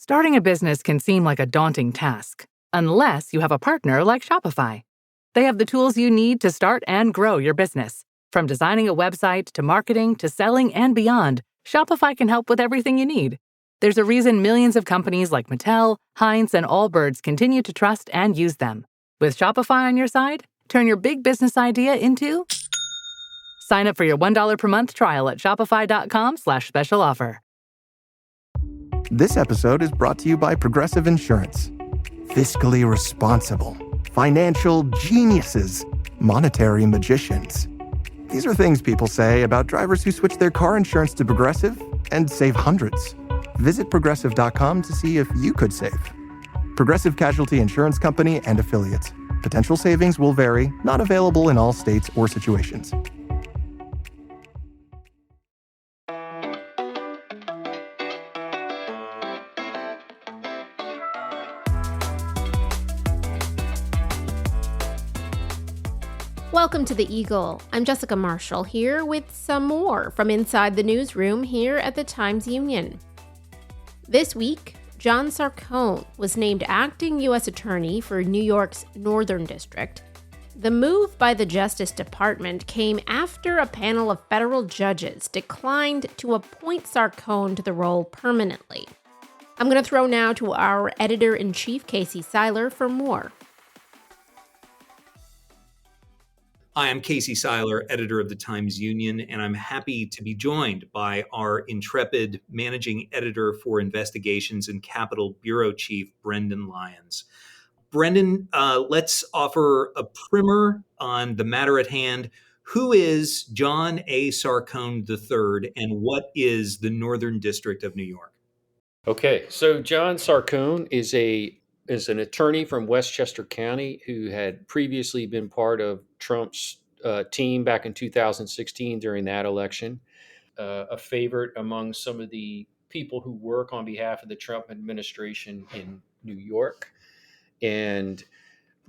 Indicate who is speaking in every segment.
Speaker 1: Starting a business can seem like a daunting task, unless you have a partner like Shopify. They have the tools you need to start and grow your business. From designing a website to marketing to selling and beyond, Shopify can help with everything you need. There's a reason millions of companies like Mattel, Heinz, and Allbirds continue to trust and use them. With Shopify on your side, turn your big business idea into... Sign up for your $1 per month trial at shopify.com/special offer.
Speaker 2: This episode is brought to you by Progressive Insurance. Fiscally responsible, financial geniuses, monetary magicians. These are things people say about drivers who switch their car insurance to Progressive and save hundreds. Visit progressive.com to see if you could save. Progressive Casualty Insurance Company and Affiliates. Potential savings will vary, not available in all states or situations.
Speaker 3: Welcome to The Eagle. I'm Jessica Marshall here with some more from inside the newsroom here at the Times-Union. This week, John Sarcone was named acting U.S. Attorney for New York's Northern District. The move by the Justice Department came after a panel of federal judges declined to appoint Sarcone to the role permanently. I'm going to throw now to our editor-in-chief, Casey Seiler, for more.
Speaker 4: Hi, I'm Casey Seiler, editor of the Times-Union, and I'm happy to be joined by our intrepid managing editor for investigations and Capitol Bureau Chief, Brendan Lyons. Brendan, let's offer a primer on the matter at hand. Who is John A. Sarcone III, and what is the Northern District of New York?
Speaker 5: Okay, so John Sarcone is an attorney from Westchester County who had previously been part of Trump's team back in 2016 during that election, a favorite among some of the people who work on behalf of the Trump administration in New York. And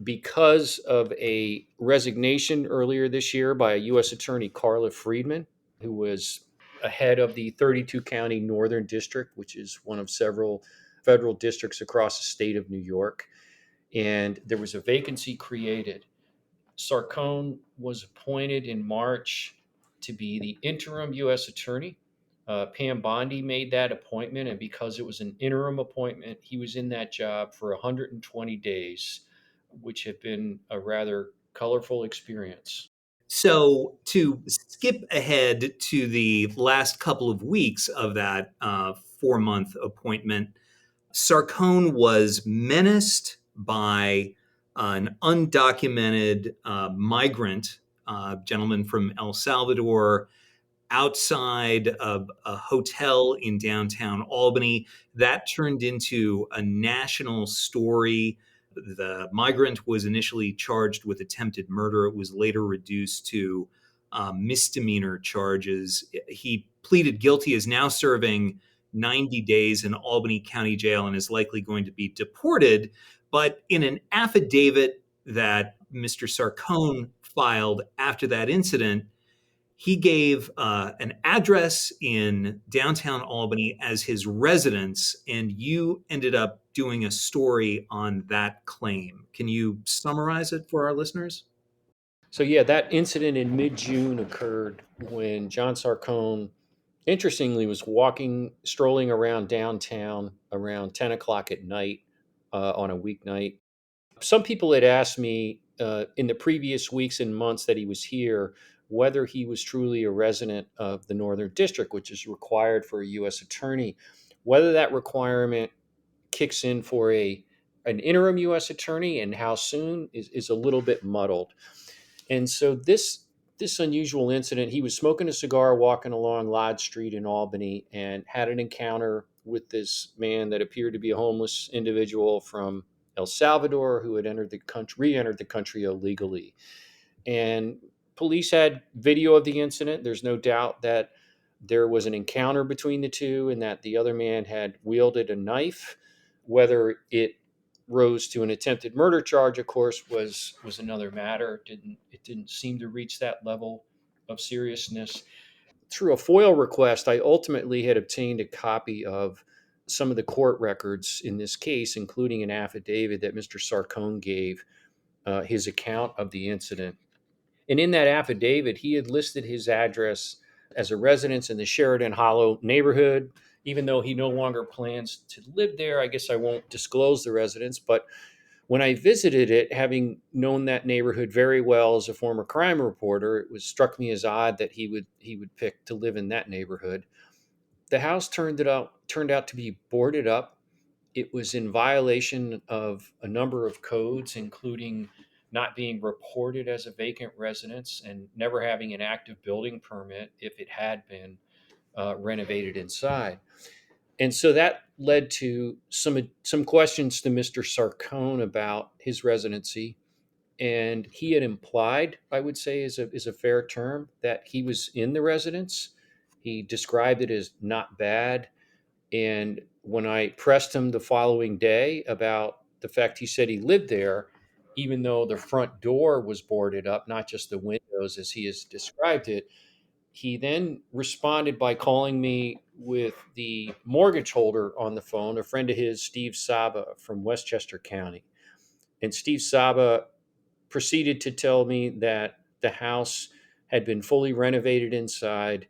Speaker 5: because of a resignation earlier this year by U.S. Attorney Carla Friedman, who was ahead of the 32-county Northern District, which is one of several federal districts across the state of New York, and there was a vacancy created. Sarcone was appointed in March to be the interim U.S. attorney. Pam Bondi made that appointment, and because it was an interim appointment, he was in that job for 120 days, which had been a rather colorful experience.
Speaker 4: So to skip ahead to the last couple of weeks of that 4-month appointment, Sarcone was menaced by an undocumented migrant, gentleman from El Salvador, outside of a hotel in downtown Albany. That turned into a national story. The migrant was initially charged with attempted murder. It was later reduced to misdemeanor charges. He pleaded guilty, is now serving 90 days in Albany County Jail, and is likely going to be deported. But in an affidavit that Mr. Sarcone filed after that incident, he gave an address in downtown Albany as his residence, and you ended up doing a story on that claim. Can you summarize it for our listeners?
Speaker 5: So yeah, that incident in mid-June occurred when John Sarcone, interestingly, was strolling around downtown around 10 o'clock at night on a weeknight. Some people had asked me in the previous weeks and months that he was here whether he was truly a resident of the Northern District, which is required for a U.S. attorney. Whether that requirement kicks in for an interim U.S. attorney and how soon is a little bit muddled. And so this unusual incident, he was smoking a cigar walking along Lodge Street in Albany and had an encounter with this man that appeared to be a homeless individual from El Salvador who had re-entered the country illegally. And police had video of the incident. There's no doubt that there was an encounter between the two and that the other man had wielded a knife. Whether it rose to an attempted murder charge, of course, was another matter. It didn't seem to reach that level of seriousness. Through a FOIL request, I ultimately had obtained a copy of some of the court records in this case, including an affidavit that Mr. Sarcone gave, his account of the incident. And in that affidavit, he had listed his address as a residence in the Sheridan Hollow neighborhood. Even though he no longer plans to live there, I guess I won't disclose the residence. But when I visited it, having known that neighborhood very well as a former crime reporter, it was struck me as odd that he would pick to live in that neighborhood. The house turned out to be boarded up. It was in violation of a number of codes, including not being reported as a vacant residence and never having an active building permit if it had been renovated inside. And so that led to some questions to Mr. Sarcone about his residency. And he had implied, I would say is a fair term, that he was in the residence. He described it as not bad. And when I pressed him the following day about the fact he said he lived there, even though the front door was boarded up, not just the windows as he has described it, he then responded by calling me with the mortgage holder on the phone, a friend of his, Steve Saba from Westchester County. And Steve Saba proceeded to tell me that the house had been fully renovated inside,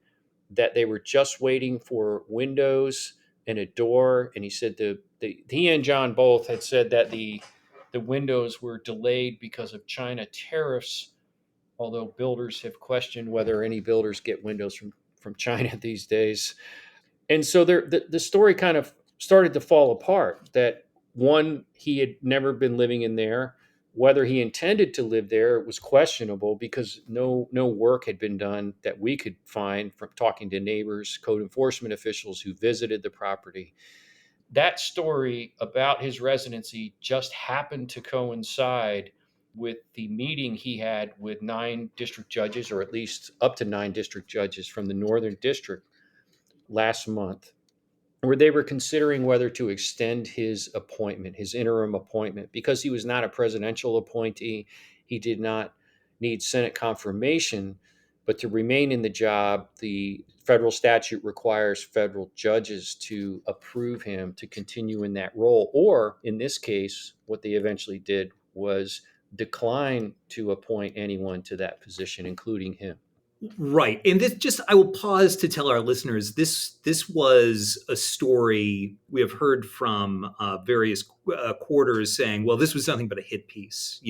Speaker 5: that they were just waiting for windows and a door. And he said he and John both had said that the windows were delayed because of China tariffs, although builders have questioned whether any builders get windows from China these days. And so the story kind of started to fall apart, that one, he had never been living in there. Whether he intended to live there was questionable because no work had been done that we could find from talking to neighbors, code enforcement officials who visited the property. That story about his residency just happened to coincide with the meeting he had with 9 district judges, or at least up to 9 district judges from the Northern District last month, where they were considering whether to extend his appointment, his interim appointment, because he was not a presidential appointee. He did not need Senate confirmation, but to remain in the job, the federal statute requires federal judges to approve him to continue in that role. Or in this case, what they eventually did was decline to appoint anyone to that position, including him.
Speaker 4: Right. And I will pause to tell our listeners, this was a story we have heard from various quarters saying, well, this was nothing but a hit piece,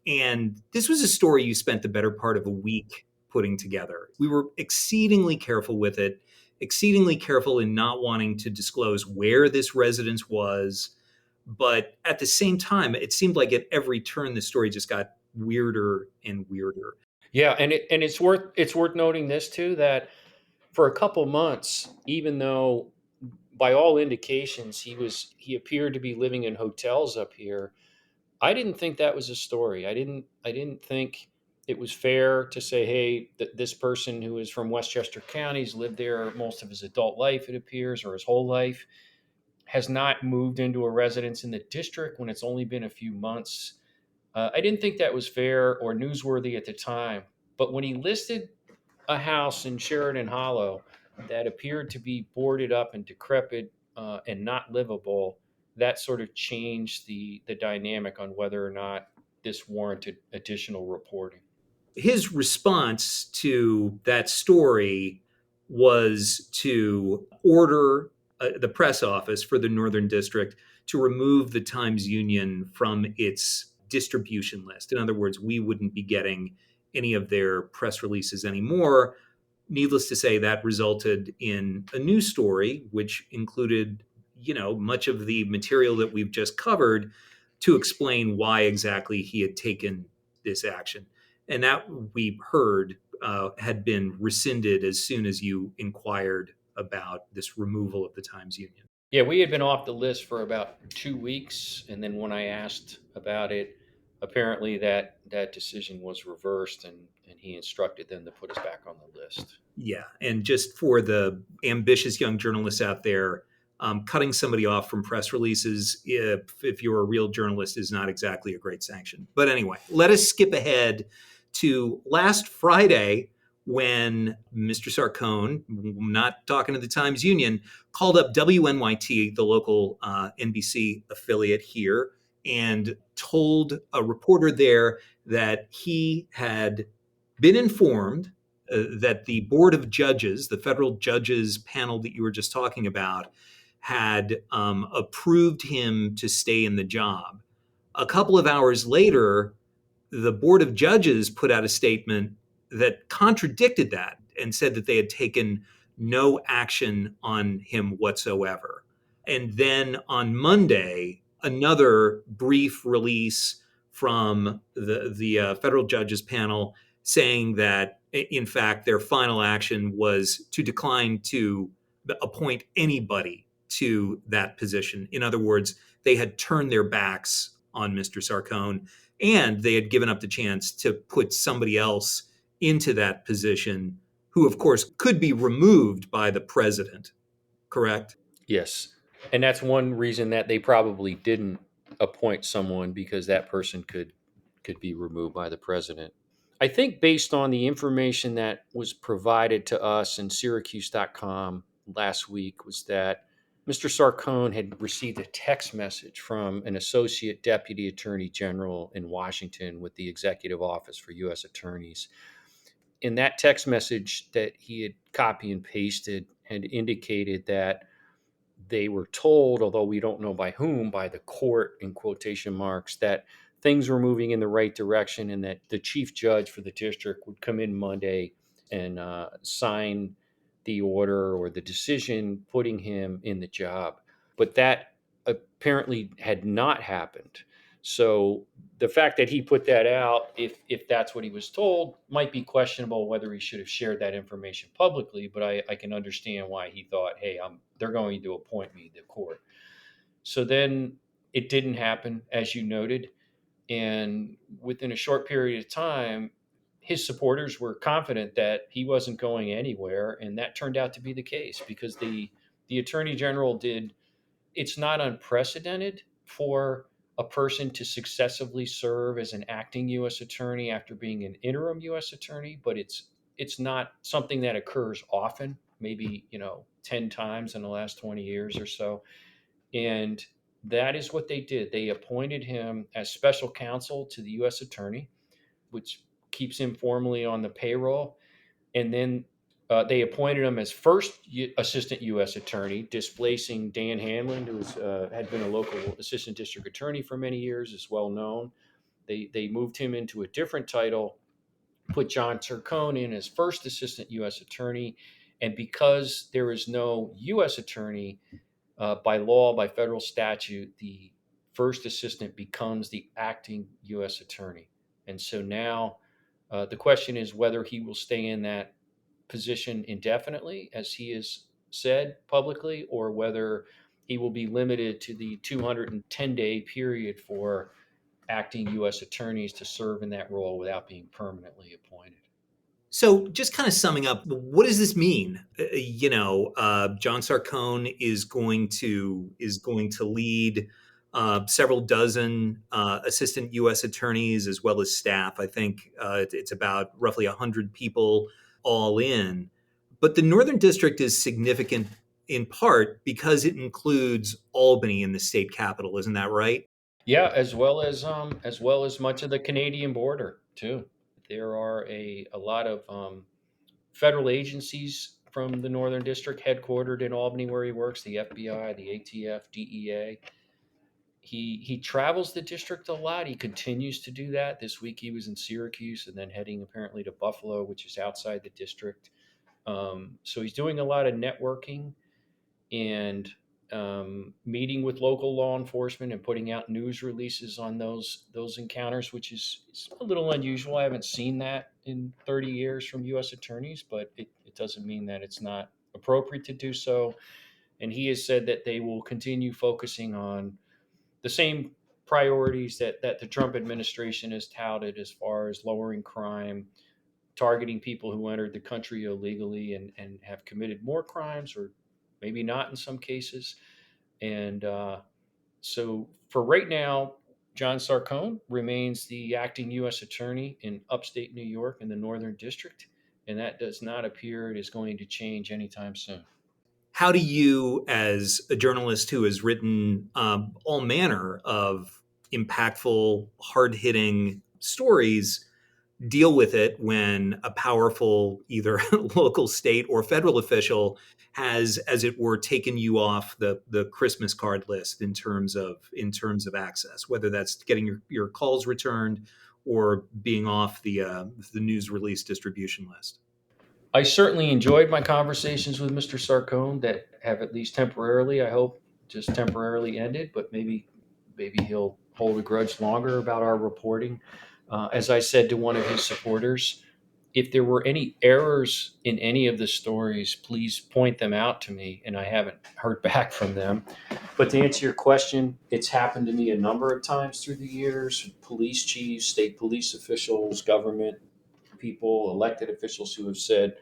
Speaker 4: and this was a story you spent the better part of a week putting together. We were exceedingly careful with it, exceedingly careful in not wanting to disclose where this residence was. But at the same time, it seemed like at every turn, the story just got weirder and weirder.
Speaker 5: Yeah, and it's worth noting this too, that for a couple months, even though by all indications he appeared to be living in hotels up here, I didn't think that was a story. I didn't think it was fair to say, hey, this person who is from Westchester County's lived there most of his adult life, it appears, or his whole life, has not moved into a residence in the district when it's only been a few months. I didn't think that was fair or newsworthy at the time. But when he listed a house in Sheridan Hollow that appeared to be boarded up and decrepit and not livable, that sort of changed the dynamic on whether or not this warranted additional reporting.
Speaker 4: His response to that story was to order the press office for the Northern District to remove the Times-Union from its distribution list. In other words, we wouldn't be getting any of their press releases anymore. Needless to say, that resulted in a news story, which included, much of the material that we've just covered to explain why exactly he had taken this action. And that, we heard, had been rescinded as soon as you inquired about this removal of the Times-Union.
Speaker 5: Yeah, we had been off the list for about 2 weeks. And then when I asked about it, apparently that decision was reversed, and he instructed them to put us back on the list.
Speaker 4: Yeah. And just for the ambitious young journalists out there, cutting somebody off from press releases, if you're a real journalist, is not exactly a great sanction. But anyway, let us skip ahead to last Friday, when Mr. Sarcone, not talking to the Times Union, called up WNYT, the local NBC affiliate here, and told a reporter there that he had been informed that the Board of Judges, the federal judges panel that you were just talking about, had approved him to stay in the job. A couple of hours later, the Board of Judges put out a statement that contradicted that and said that they had taken no action on him whatsoever. And then on Monday, another brief release from the federal judges panel saying that, in fact, their final action was to decline to appoint anybody to that position. In other words, they had turned their backs on Mr. Sarcone, and they had given up the chance to put somebody else into that position who, of course, could be removed by the president, correct?
Speaker 5: Yes. And that's one reason that they probably didn't appoint someone, because that person could be removed by the president. I think based on the information that was provided to us in Syracuse.com last week was that Mr. Sarcone had received a text message from an associate deputy attorney general in Washington with the executive office for U.S. attorneys. In that text message that he had copy and pasted had indicated that they were told, although we don't know by whom, by the court in quotation marks, that things were moving in the right direction and that the chief judge for the district would come in Monday and sign the order or the decision putting him in the job. But that apparently had not happened. So the fact that he put that out, if that's what he was told, might be questionable whether he should have shared that information publicly. But I can understand why he thought, hey, they're going to appoint me to the court. So then it didn't happen, as you noted. And within a short period of time, his supporters were confident that he wasn't going anywhere. And that turned out to be the case because the attorney general did. It's not unprecedented for a person to successively serve as an acting U.S. attorney after being an interim U.S. attorney, but it's not something that occurs often, maybe 10 times in the last 20 years or so. And that is what they did. They appointed him as special counsel to the U.S. attorney, which keeps him formally on the payroll. And then they appointed him as first assistant U.S. attorney, displacing Dan Hanlon, who had been a local assistant district attorney for many years, is well known. They moved him into a different title, put John Sarcone in as first assistant U.S. attorney. And because there is no U.S. attorney, by law, by federal statute, the first assistant becomes the acting U.S. attorney. And so now the question is whether he will stay in that position indefinitely, as he has said publicly, or whether he will be limited to the 210-day period for acting U.S. attorneys to serve in that role without being permanently appointed.
Speaker 4: So, just kind of summing up, what does this mean? John Sarcone is going to lead several dozen assistant U.S. attorneys as well as staff. I think it's about roughly 100 people all in. But the Northern District is significant in part because it includes Albany in the state capital. Isn't that right?
Speaker 5: Yeah, as well as much of the Canadian border too. There are a lot of federal agencies from the Northern District headquartered in Albany, where he works: the FBI, the ATF, DEA. He travels the district a lot. He continues to do that. This week he was in Syracuse and then heading apparently to Buffalo, which is outside the district. So he's doing a lot of networking and meeting with local law enforcement and putting out news releases on those encounters, which is a little unusual. I haven't seen that in 30 years from U.S. attorneys, but it doesn't mean that it's not appropriate to do so. And he has said that they will continue focusing on the same priorities that the Trump administration has touted, as far as lowering crime, targeting people who entered the country illegally and have committed more crimes, or maybe not in some cases. And so for right now, John Sarcone remains the acting U.S. attorney in upstate New York in the Northern District. and that does not appear it is going to change anytime soon.
Speaker 4: How do you, as a journalist who has written all manner of impactful, hard-hitting stories, deal with it when a powerful either local, state, or federal official has, as it were, taken you off the Christmas card list in terms of access, whether that's getting your calls returned or being off the news release distribution list?
Speaker 5: I certainly enjoyed my conversations with Mr. Sarcone that have at least temporarily, I hope, just temporarily ended, but maybe he'll hold a grudge longer about our reporting. As I said to one of his supporters, if there were any errors in any of the stories, please point them out to me, and I haven't heard back from them. But to answer your question, it's happened to me a number of times through the years. Police chiefs, state police officials, government people, elected officials who have said,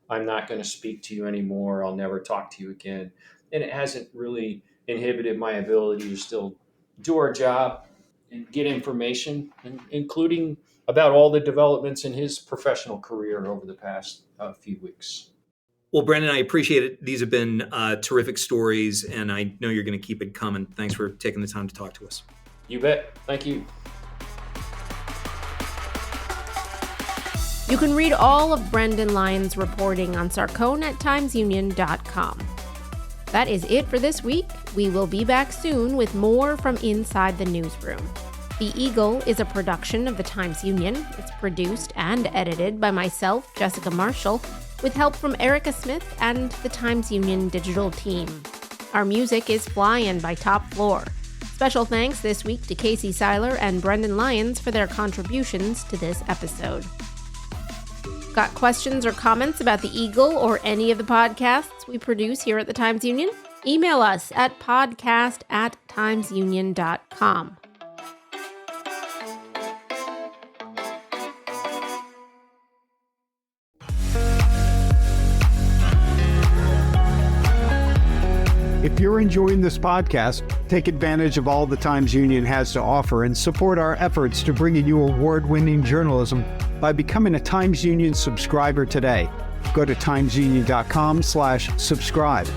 Speaker 5: I'm not going to speak to you anymore. I'll never talk to you again. And it hasn't really inhibited my ability to still do our job and get information, including about all the developments in his professional career over the past few weeks.
Speaker 4: Well, Brendan, I appreciate it. These have been terrific stories, and I know you're going to keep it coming. Thanks for taking the time to talk to us.
Speaker 5: You bet. Thank you.
Speaker 3: You can read all of Brendan Lyons' reporting on Sarcone at timesunion.com. That is it for this week. We will be back soon with more from inside the newsroom. The Eagle is a production of the Times-Union. It's produced and edited by myself, Jessica Marshall, with help from Erica Smith and the Times-Union digital team. Our music is Flyin' by Top Floor. Special thanks this week to Casey Seiler and Brendan Lyons for their contributions to this episode. Got questions or comments about the Eagle or any of the podcasts we produce here at the Times-Union? Email us at podcast@timesunion.com.
Speaker 6: If you're enjoying this podcast, take advantage of all the Times-Union has to offer and support our efforts to bring you award-winning journalism by becoming a Times-Union subscriber today. Go to timesunion.com/subscribe.